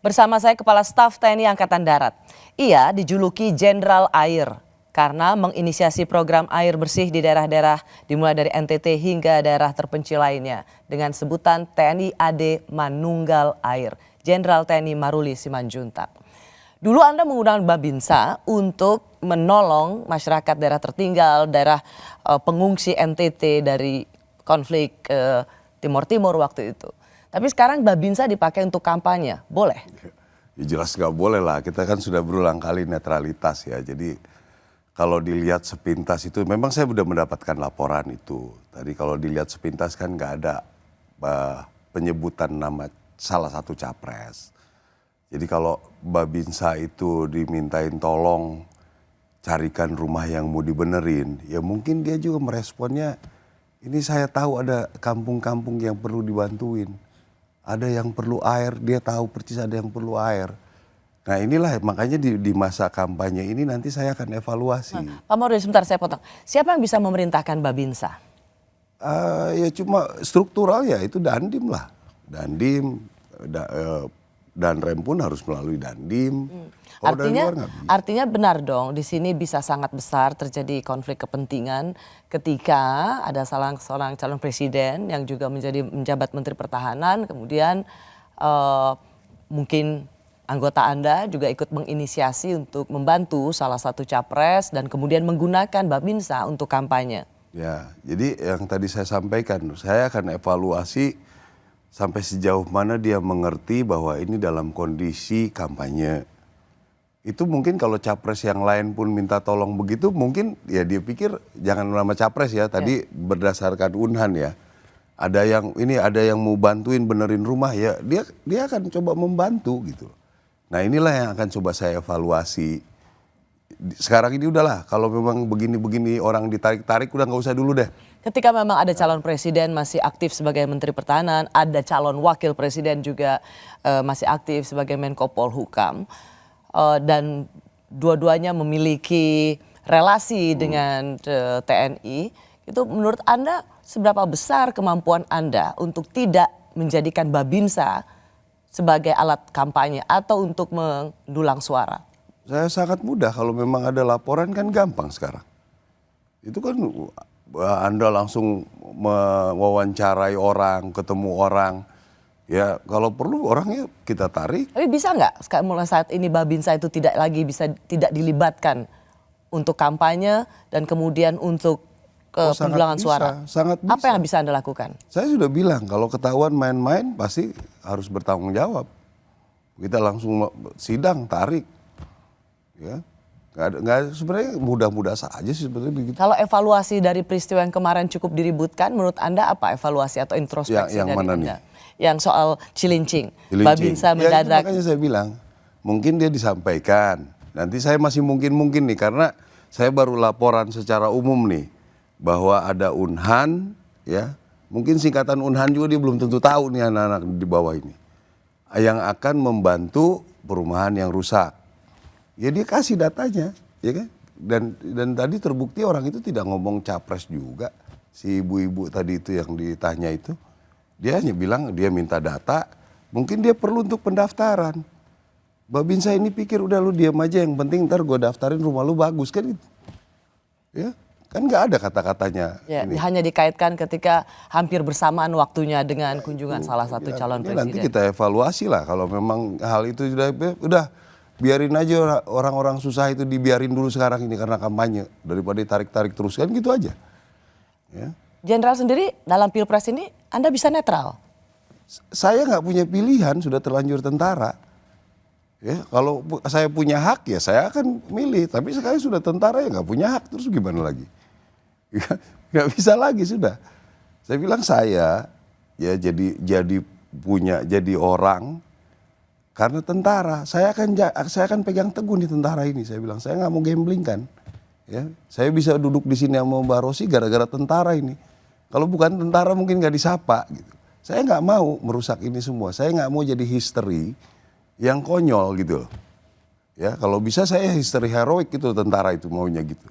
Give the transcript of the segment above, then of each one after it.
Bersama saya Kepala Staf TNI Angkatan Darat. Ia dijuluki Jenderal Air karena menginisiasi program air bersih di daerah-daerah dimulai dari NTT hingga daerah terpencil lainnya dengan sebutan TNI AD Manunggal Air. Jenderal TNI Maruli Simanjuntak. Dulu Anda menggunakan Babinsa untuk menolong masyarakat daerah tertinggal, daerah pengungsi NTT dari konflik Timur Timur waktu itu. Tapi sekarang Babinsa dipakai untuk kampanye, boleh? Ya jelas nggak boleh lah, kita kan sudah berulang kali netralitas ya. Jadi kalau dilihat sepintas itu, memang saya sudah mendapatkan laporan itu. Tadi kalau dilihat sepintas kan nggak ada penyebutan nama salah satu capres. Jadi kalau Babinsa itu dimintain tolong carikan rumah yang mau dibenerin, ya mungkin dia juga meresponnya, ini saya tahu ada kampung-kampung yang perlu dibantuin. Ada yang perlu air, dia tahu persis ada yang perlu air. Nah inilah makanya di masa kampanye ini nanti saya akan evaluasi. Pak Maruli, sebentar saya potong. Siapa yang bisa memerintahkan Babinsa? Ya cuma struktural ya itu Dandim lah. Dandim, Danrem pun harus melalui Dandim. Artinya benar dong, di sini bisa sangat besar terjadi konflik kepentingan ketika ada salah seorang calon presiden yang juga menjabat Menteri Pertahanan, kemudian mungkin anggota Anda juga ikut menginisiasi untuk membantu salah satu capres dan kemudian menggunakan Babinsa untuk kampanye. Ya, jadi yang tadi saya sampaikan, saya akan evaluasi sampai sejauh mana dia mengerti bahwa ini dalam kondisi kampanye. Itu mungkin kalau capres yang lain pun minta tolong begitu, mungkin ya dia pikir jangan nama capres ya, tadi berdasarkan Unhan ya. Ada yang mau bantuin benerin rumah ya, dia akan coba membantu gitu. Nah inilah yang akan coba saya evaluasi. Sekarang ini udahlah, kalau memang begini-begini orang ditarik-tarik udah nggak usah dulu deh. Ketika memang ada calon presiden masih aktif sebagai Menteri Pertahanan, ada calon wakil presiden juga masih aktif sebagai Menko Polhukam, dan dua-duanya memiliki relasi dengan TNI, itu menurut Anda seberapa besar kemampuan Anda untuk tidak menjadikan Babinsa sebagai alat kampanye atau untuk mendulang suara? Saya sangat mudah, kalau memang ada laporan kan gampang sekarang. Itu kan Anda langsung mewawancarai orang, ketemu orang. Ya kalau perlu orangnya kita tarik. Tapi bisa nggak mulai saat ini Babinsa itu tidak dilibatkan untuk kampanye dan kemudian untuk pendulangan suara? Sangat bisa. Apa yang bisa Anda lakukan? Saya sudah bilang kalau ketahuan main-main pasti harus bertanggung jawab. Kita langsung sidang, tarik. Ya, sebenarnya mudah-mudah saja sih sebenarnya begitu. Kalau evaluasi dari peristiwa yang kemarin cukup diributkan, menurut Anda apa evaluasi atau introspeksi yang dari mana Anda? Nih? Yang soal Cilincing. Babinsa mendadak. Ya, makanya saya bilang, mungkin dia disampaikan. Nanti saya masih mungkin nih karena saya baru laporan secara umum nih bahwa ada Unhan, ya mungkin singkatan Unhan juga dia belum tentu tahu nih anak-anak di bawah ini yang akan membantu perumahan yang rusak. Ya dia kasih datanya, ya kan? Dan tadi terbukti orang itu tidak ngomong capres juga. Si ibu-ibu tadi itu yang ditanya itu, dia hanya bilang dia minta data, mungkin dia perlu untuk pendaftaran. Babinsa ini pikir udah lu diam aja, yang penting ntar gue daftarin rumah lu bagus kan gitu. Ya, kan nggak ada kata-katanya. Ya, hanya dikaitkan ketika hampir bersamaan waktunya dengan kunjungan salah satu calon presiden. Nanti kita evaluasi lah kalau memang hal itu udah biarin aja orang-orang susah itu dibiarin dulu sekarang ini karena kampanye daripada ditarik-tarik terus kan gitu aja. Ya. Jenderal sendiri dalam Pilpres ini Anda bisa netral? Saya nggak punya pilihan, sudah terlanjur tentara. Ya, kalau saya punya hak ya saya akan milih, tapi sekarang sudah tentara ya nggak punya hak, terus gimana lagi? Nggak bisa lagi sudah. Saya bilang saya ya jadi orang karena tentara. Saya akan pegang teguh nih tentara ini. Saya bilang saya nggak mau gambling kan. Ya, saya bisa duduk di sini sama Mbak Rosi gara-gara tentara ini. Kalau bukan tentara mungkin nggak disapa gitu. Saya nggak mau merusak ini semua. Saya nggak mau jadi history yang konyol gitu. Ya, kalau bisa saya history heroik gitu tentara itu maunya gitu.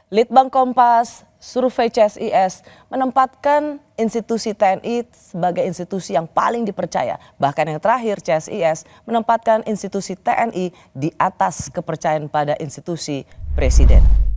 Litbang Kompas, survei CSIS menempatkan institusi TNI sebagai institusi yang paling dipercaya. Bahkan yang terakhir CSIS menempatkan institusi TNI di atas kepercayaan pada institusi presiden.